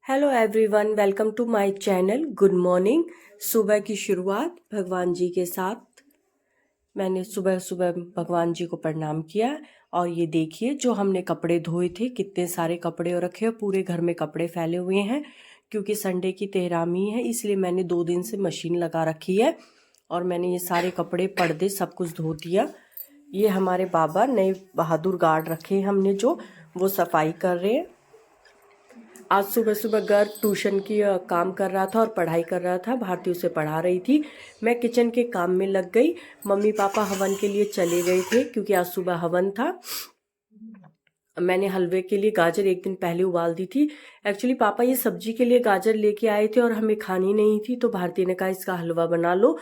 Hello everyone, welcome to my channel. Good morning. सुबह की शुरुआत भगवान जी के साथ मैंने सुबह सुबह भगवान जी को प्रणाम किया। और ये देखिए, जो हमने कपड़े धोए थे, कितने सारे कपड़े रखे, पूरे घर में कपड़े फैले हुए हैं। क्योंकि संडे की तेहरामी है, इसलिए मैंने 2 दिन से मशीन लगा रखी है और मैंने ये सारे कपड़े पर्दे सब कुछ धो दिया। ये हमारे बाबा नए बहादुर गार्ड रखे हमने, जो वो सफाई कर रहे हैं। आज सुबह सुबह गर्ग ट्यूशन की काम कर रहा था और पढ़ाई कर रहा था। भारती उसे पढ़ा रही थी, मैं किचन के काम में लग गई। मम्मी पापा हवन के लिए चले गए थे क्योंकि आज सुबह हवन था। मैंने हलवे के लिए गाजर एक दिन पहले उबाल दी थी। एक्चुअली पापा ये सब्जी के लिए गाजर लेके आए थे और हमें खानी नहीं थी, तो भारती ने कहा इसका हलवा बना लो।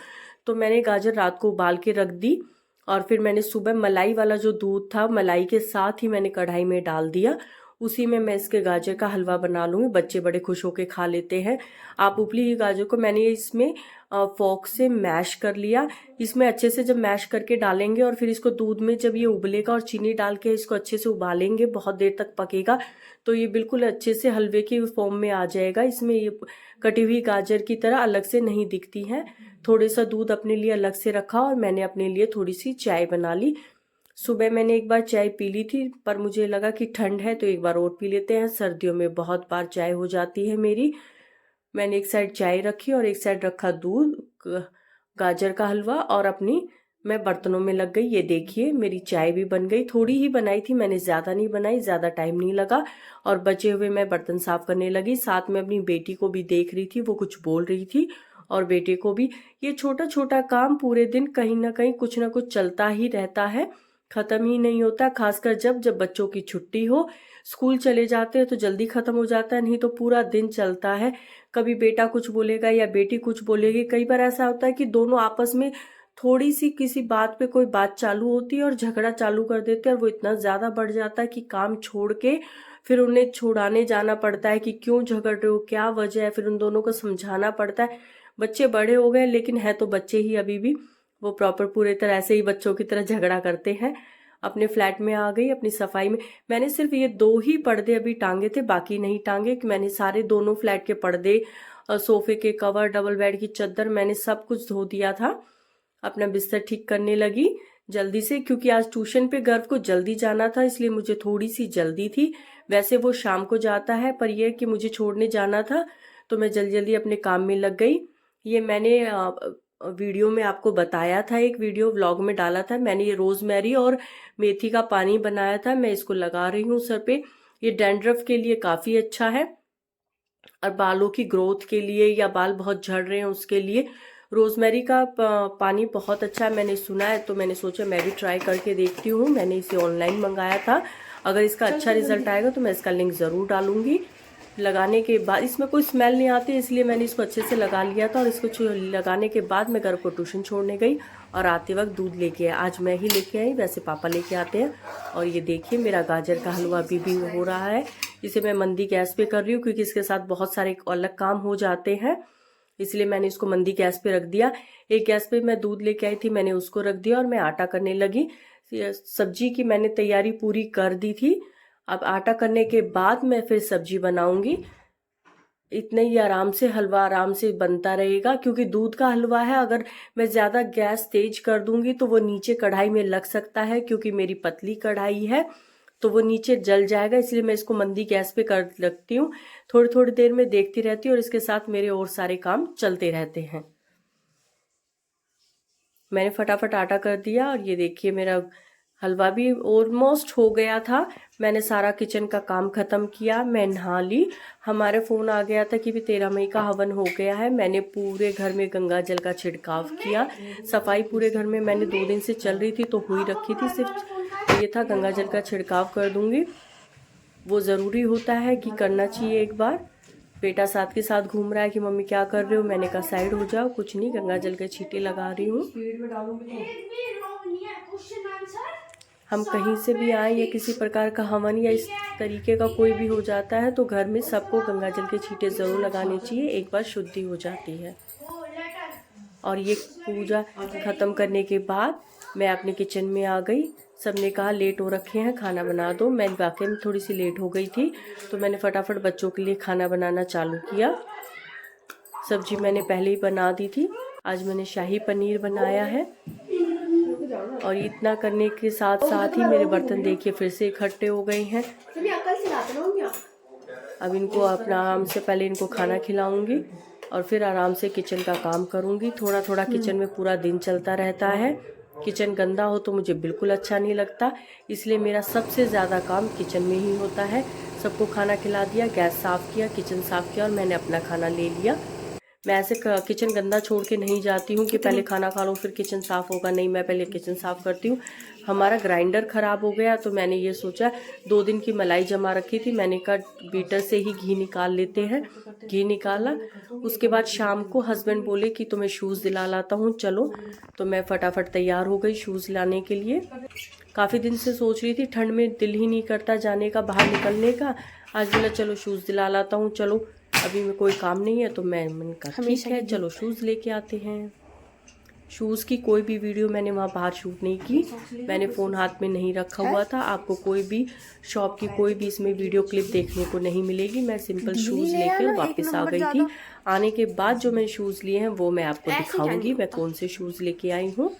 तो मैंने गाजर रात को उबाल के रख दी और फिर मैंने सुबह मलाई वाला जो दूध था, मलाई के साथ ही मैंने कढ़ाई में डाल दिया। उसी में मैं इसके गाजर का हलवा बना लूँगी। बच्चे बड़े खुश होकर खा लेते हैं। आप उपली हुई गाजर को मैंने इसमें फोक से मैश कर लिया। इसमें अच्छे से जब मैश करके डालेंगे और फिर इसको दूध में जब ये उबलेगा और चीनी डाल के इसको अच्छे से उबालेंगे, बहुत देर तक पकेगा, तो ये बिल्कुल अच्छे से हलवे की फॉर्म में आ जाएगा। इसमें ये कटी हुई गाजर की तरह अलग से नहीं दिखती है। थोड़े सा दूध अपने लिए अलग से रखा और मैंने अपने लिए थोड़ी सी चाय बना ली। सुबह मैंने एक बार चाय पी ली थी, पर मुझे लगा कि ठंड है तो एक बार और पी लेते हैं। सर्दियों में बहुत बार चाय हो जाती है मेरी। मैंने एक साइड चाय रखी और एक साइड रखा दूध, गाजर का हलवा, और अपनी मैं बर्तनों में लग गई। ये देखिए, मेरी चाय भी बन गई। थोड़ी ही बनाई थी मैंने, ज़्यादा नहीं बनाई, ज़्यादा टाइम नहीं लगा। और बचे हुए मैं बर्तन साफ करने लगी। साथ में अपनी बेटी को भी देख रही थी, वो कुछ बोल रही थी, और बेटे को भी। ये छोटा छोटा काम पूरे दिन कहीं ना कहीं कुछ ना कुछ चलता ही रहता है, खत्म ही नहीं होता। खासकर जब जब बच्चों की छुट्टी हो, स्कूल चले जाते हैं तो जल्दी खत्म हो जाता है, नहीं तो पूरा दिन चलता है। कभी बेटा कुछ बोलेगा या बेटी कुछ बोलेगी। कई बार ऐसा होता है कि दोनों आपस में थोड़ी सी किसी बात पे कोई बात चालू होती है और झगड़ा चालू कर देते हैं, और वो इतना ज्यादा बढ़ जाता है कि काम छोड़ के फिर उन्हें छुड़ाने जाना पड़ता है कि क्यों झगड़ रहे हो, क्या वजह है। फिर उन दोनों को समझाना पड़ता है। बच्चे बड़े हो गए लेकिन है तो बच्चे ही अभी भी। वो प्रॉपर पूरे तरह ऐसे ही बच्चों की तरह झगड़ा करते हैं। अपने फ्लैट में आ गई, अपनी सफाई में। मैंने सिर्फ ये 2 ही पर्दे अभी टांगे थे, बाकी नहीं टांगे। कि मैंने सारे दोनों फ्लैट के पर्दे, सोफे के कवर, डबल बेड की चादर, मैंने सब कुछ धो दिया था। अपना बिस्तर ठीक करने लगी जल्दी से, क्योंकि आज ट्यूशन पे गर्व को जल्दी जाना था, इसलिए मुझे थोड़ी सी जल्दी थी। वैसे वो शाम को जाता है, पर यह कि मुझे छोड़ने जाना था तो मैं जल्दी जल्दी अपने काम में लग गई। ये मैंने वीडियो में आपको बताया था, एक वीडियो व्लॉग में डाला था मैंने। ये रोजमेरी और मेथी का पानी बनाया था, मैं इसको लगा रही हूँ सर पे। ये डैंड्रफ के लिए काफी अच्छा है, और बालों की ग्रोथ के लिए, या बाल बहुत झड़ रहे हैं उसके लिए रोजमेरी का पानी बहुत अच्छा है, मैंने सुना है। तो मैंने सोचा मैं भी ट्राई करके देखती हूँ। मैंने इसे ऑनलाइन मंगाया था। अगर इसका अच्छा रिजल्ट आएगा तो मैं इसका लिंक ज़रूर डालूंगी। लगाने के बाद इसमें कोई स्मेल नहीं आती, इसलिए मैंने इसको अच्छे से लगा लिया था। और इसको लगाने के बाद मैं घर को ट्यूशन छोड़ने गई और आते वक्त दूध लेके आई। आज मैं ही लेके आई, वैसे पापा लेके आते हैं। और ये देखिए, मेरा गाजर का हलवा अभी भी हो रहा है। इसे मैं मंदी गैस पे कर रही हूँ क्योंकि इसके साथ बहुत सारे अलग काम हो जाते हैं, इसलिए मैंने इसको मंदी गैस पे रख दिया। एक गैस पे मैं दूध लेके आई थी, मैंने उसको रख दिया और मैं आटा करने लगी। सब्जी की मैंने तैयारी पूरी कर दी थी। अब आटा करने के बाद मैं फिर सब्जी बनाऊंगी। इतने ही आराम से हलवा आराम से बनता रहेगा, क्योंकि दूध का हलवा है। अगर मैं ज्यादा गैस तेज कर दूंगी तो वो नीचे कढ़ाई में लग सकता है, क्योंकि मेरी पतली कढ़ाई है तो वो नीचे जल जाएगा। इसलिए मैं इसको मंदी गैस पे कर रखती हूँ। थोड़ी थोड़ी देर में देखती रहती हूँ और इसके साथ मेरे और सारे काम चलते रहते हैं। मैंने फटाफट आटा कर दिया और ये देखिए, मेरा हलवा भी ऑलमोस्ट हो गया था। मैंने सारा किचन का काम खत्म किया, मैं नहा ली। हमारे फोन आ गया था कि भी 13 मई का हवन हो गया है। मैंने पूरे घर में गंगा जल का छिड़काव किया। सफाई पूरे घर में मैंने 2 दिन से चल रही थी तो हुई रखी थी, सिर्फ ये था गंगा जल का छिड़काव कर दूंगी। वो ज़रूरी होता है कि करना चाहिए एक बार। बेटा साथ के साथ घूम रहा है कि मम्मी क्या कर रहे हो। मैंने कहा साइड हो जाओ, कुछ नहीं, गंगा जल के छींटे लगा रही हूँ। हम कहीं से भी आए या किसी प्रकार का हवन या इस तरीके का कोई भी हो जाता है तो घर में सबको गंगा जल के छींटे ज़रूर लगाने चाहिए, एक बार शुद्धि हो जाती है। और ये पूजा खत्म करने के बाद मैं अपने किचन में आ गई। सबने कहा लेट हो रखे हैं, खाना बना दो। मैं वाकई में थोड़ी सी लेट हो गई थी, तो मैंने फटाफट बच्चों के लिए खाना बनाना चालू किया। सब्जी मैंने पहले ही बना दी थी। आज मैंने शाही पनीर बनाया है, और इतना करने के साथ साथ ही मेरे बर्तन देखिए फिर से इकट्ठे हो गए हैं। अब इनको अपना आराम से, पहले इनको खाना खिलाऊंगी और फिर आराम से किचन का काम करूंगी। थोड़ा थोड़ा किचन में पूरा दिन चलता रहता है। किचन गंदा हो तो मुझे बिल्कुल अच्छा नहीं लगता, इसलिए मेरा सबसे ज़्यादा काम किचन में ही होता है। सबको खाना खिला दिया, गैस साफ़ किया, किचन साफ़ किया और मैंने अपना खाना ले लिया। मैं ऐसे किचन गंदा छोड़ के नहीं जाती हूँ कि पहले खाना खा लो फिर किचन साफ़ होगा, नहीं, मैं पहले किचन साफ़ करती हूँ। हमारा ग्राइंडर ख़राब हो गया तो मैंने ये सोचा, 2 दिन की मलाई जमा रखी थी, मैंने कहा बीटर से ही घी निकाल लेते हैं। घी निकाला, उसके बाद शाम को हस्बैंड बोले कि तुम्हें शूज़ दिला लाता हूँ, चलो। तो मैं फटाफट तैयार हो गई शूज़ लाने के लिए। काफ़ी दिन से सोच रही थी, ठंड में दिल ही नहीं करता जाने का, बाहर निकलने का। आज बोला चलो शूज़ दिला लाता हूँ, चलो। अभी में कोई काम नहीं है तो मैंने कहा ठीक है चलो शूज़ लेके आते हैं। शूज़ की कोई भी वीडियो मैंने वहाँ बाहर शूट नहीं की, मैंने फ़ोन हाथ में नहीं रखा हुआ था। आपको कोई भी शॉप की कोई भी इसमें वीडियो क्लिप देखने को नहीं मिलेगी। मैं सिंपल शूज़ लेकर वापस आ गई थी। आने के बाद जो मैंने शूज़ लिए हैं वो मैं आपको दिखाऊंगी, मैं कौन से शूज़ लेके आई हूँ।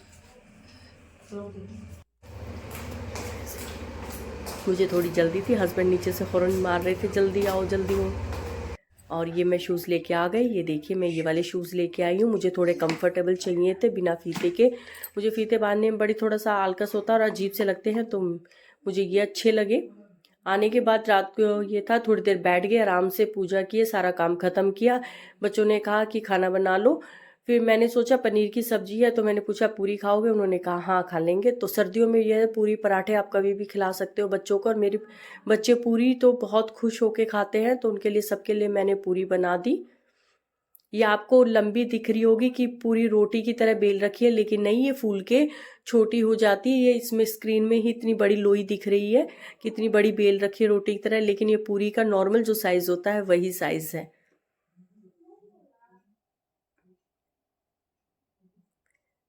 मुझे थोड़ी जल्दी थी, हस्बैंड नीचे से फ़ौरन मार रहे थे जल्दी आओ जल्दी हो। और ये मैं शूज़ लेके आ गई। ये देखिए मैं ये वाले शूज़ लेके आई हूँ। मुझे थोड़े कंफर्टेबल चाहिए थे, बिना फीते के। मुझे फीते बांधने में बड़ी थोड़ा सा आलकस होता है और अजीब से लगते हैं, तो मुझे ये अच्छे लगे। आने के बाद रात को ये था, थोड़ी देर बैठ गए, आराम से पूजा किए, सारा काम ख़त्म किया। बच्चों ने कहा कि खाना बना लो। फिर मैंने सोचा पनीर की सब्जी है, तो मैंने पूछा पूरी खाओगे? उन्होंने कहा हाँ खा लेंगे। तो सर्दियों में ये पूरी पराठे आप कभी भी खिला सकते हो बच्चों को, और मेरे बच्चे पूरी तो बहुत खुश होके खाते हैं, तो उनके लिए, सबके लिए मैंने पूरी बना दी। ये आपको लंबी दिख रही होगी कि पूरी रोटी की तरह बेल रखी है, लेकिन नहीं, ये फूल के छोटी हो जाती है। ये इसमें स्क्रीन में ही इतनी बड़ी लोई दिख रही है कि इतनी बड़ी बेल रखी है रोटी की तरह, लेकिन ये पूरी का नॉर्मल जो साइज होता है वही साइज है।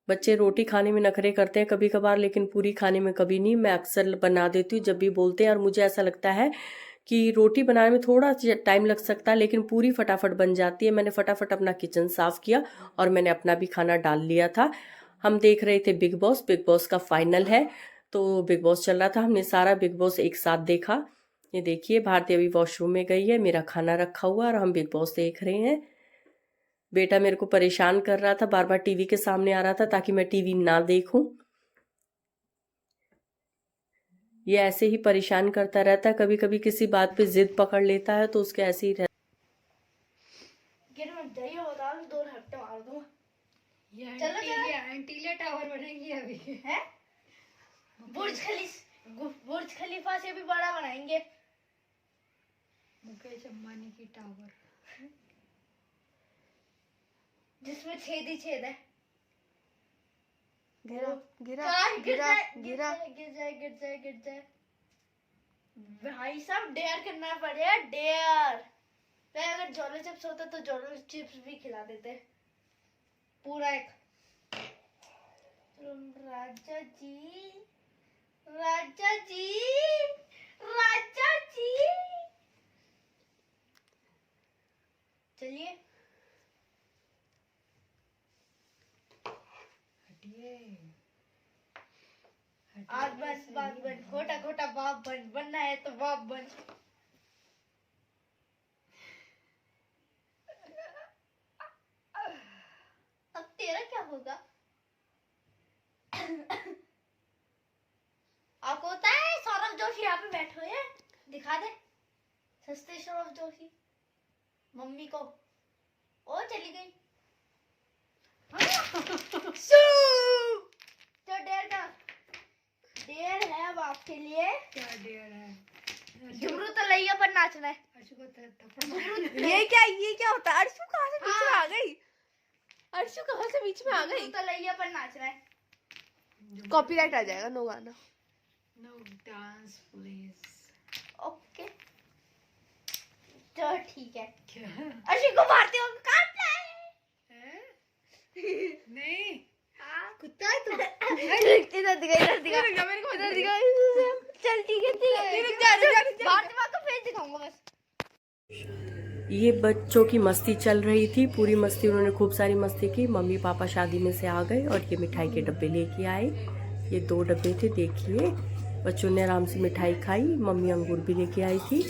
बच्चे रोटी खाने में नखरे करते हैं कभी कभार, लेकिन पूरी खाने में कभी नहीं। मैं अक्सर बना देती हूँ जब भी बोलते हैं, और मुझे ऐसा लगता है कि रोटी बनाने में थोड़ा टाइम लग सकता है, लेकिन पूरी फटाफट बन जाती है। मैंने फटाफट अपना किचन साफ़ किया और मैंने अपना भी खाना डाल लिया था। हम देख रहे थे बिग बॉस। बिग बॉस का फाइनल है, तो बिग बॉस चल रहा था, हमने सारा बिग बॉस एक साथ देखा। ये देखिए भारती अभी वॉशरूम में गई है, मेरा खाना रखा हुआ और हम बिग बॉस देख रहे हैं। बेटा मेरे को परेशान कर रहा था, बार बार टीवी के सामने आ रहा था ताकि मैं टीवी ना देखूं। ये ऐसे ही परेशान करता रहता है, कभी कभी किसी बात पे जिद पकड़ लेता है, तो उसके ऐसे ही रहता है। एंटीलिया टावर बनेंगे अभी है। बुर्ज खलीफा से भी बड़ा बनाएंगे, मुकेश अंबानी की टावर, जिसमें छेद ही छेद है। गिरा गिरा गिरा गिरा गिर जाए। भाई साहब डेयर करना पड़ेगा, डेयर। तो अगर जॉली चिप्स होता तो जॉली चिप्स भी खिला देते पूरा एक। राजा जी, राजा जी, राजा जी, चलिए हटिए। आज बस बात बन, खोटा खोटा बाप बन, बनना है तो बाप बन। अब तेरा क्या होगा? आपको होता है सौरभ जोशी यहाँ पे बैठे हुए हैं, दिखा दे सस्ते सौरभ जोशी मम्मी को। ओ चली गई। तो डेयर का डेयर है अब आपके लिए। क्या डेयर है? झुमरू तो लैया पर नाचना है। अर्शु को ये क्या होता है? अर्शु कहाँ से बीच में आ गई? अर्शु कहाँ से बीच में आ गई? तो लैया पर नाचना है, कॉपीराइट आ जाएगा। नो गाना, नो डांस प्लीज। ओके तो ठीक है। अर्शु को मारते हो काटना है? नहीं, कुत्ता है तू। इधर दिखा इधर दिखा इधर दिखा। चल ठीक है बाहर दिमाग का फेस दिखाऊंगा बस। ये बच्चों की मस्ती चल रही थी, पूरी मस्ती, उन्होंने खूब सारी मस्ती की। मम्मी पापा शादी में से आ गए और ये मिठाई के डब्बे लेके आए। ये 2 डब्बे थे, देखिए बच्चों ने आराम से मिठाई खाई। मम्मी अंगूर भी लेके आई थी।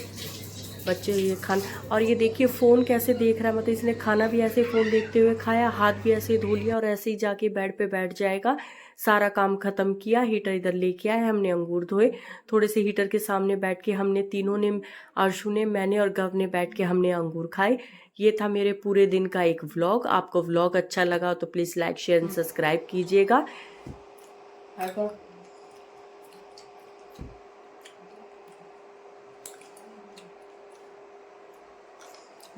बच्चे ये खाना, और ये देखिए फ़ोन कैसे देख रहा है, मतलब इसने खाना भी ऐसे फ़ोन देखते हुए खाया, हाथ भी ऐसे धो लिया और ऐसे ही जाके बेड पे बैठ जाएगा। सारा काम ख़त्म किया, हीटर इधर लेके आए, हमने अंगूर धोए, थोड़े से हीटर के सामने बैठ के हमने तीनों ने, अर्शु ने, मैंने और गव ने बैठ के हमने अंगूर खाए। ये था मेरे पूरे दिन का एक व्लॉग। आपको व्लॉग अच्छा लगा तो please like share and subscribe कीजिएगा।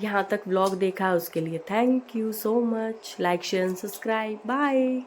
यहाँ तक व्लॉग देखा उसके लिए thank you so much. Like share and subscribe, bye.